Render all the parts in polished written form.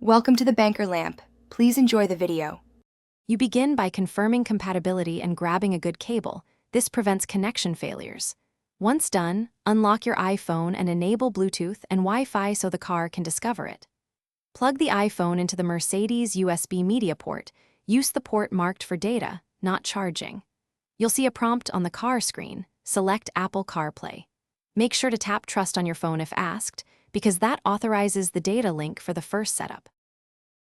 Welcome to the Banker Lamp. Please enjoy the video. You begin by confirming compatibility and grabbing a good cable. This prevents connection failures. Once done, unlock your iPhone and enable Bluetooth and Wi-Fi so the car can discover it. Plug the iPhone into the Mercedes USB media port. Use the port marked for data, not charging. You'll see a prompt on the car screen. Select Apple CarPlay. Make sure to tap Trust on your phone if asked, because that authorizes the data link for the first setup.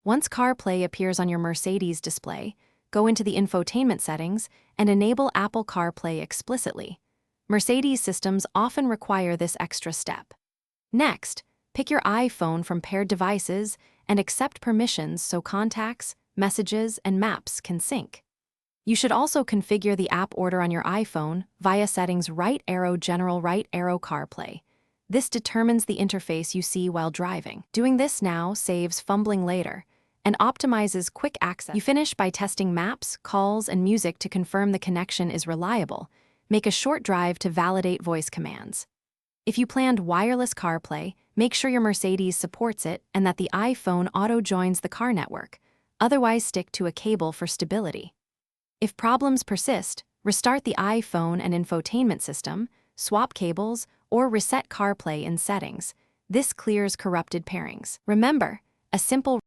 Once CarPlay appears on your Mercedes display, go into the infotainment settings and enable Apple CarPlay explicitly. Mercedes systems often require this extra step. Next, pick your iPhone from paired devices and accept permissions so contacts, messages, and maps can sync. You should also configure the app order on your iPhone via settings right arrow general right arrow CarPlay. This determines the interface you see while driving. Doing this now saves fumbling later and optimizes quick access. You finish by testing maps, calls, and music to confirm the connection is reliable. Make a short drive to validate voice commands. If you planned wireless CarPlay, make sure your Mercedes supports it and that the iPhone auto-joins the car network. Otherwise, stick to a cable for stability. If problems persist, restart the iPhone and infotainment system, swap cables, or reset CarPlay in settings. This clears corrupted pairings. Remember, a simple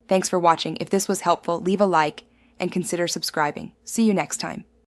Thanks for watching. If this was helpful, leave a like and consider subscribing. See you next time.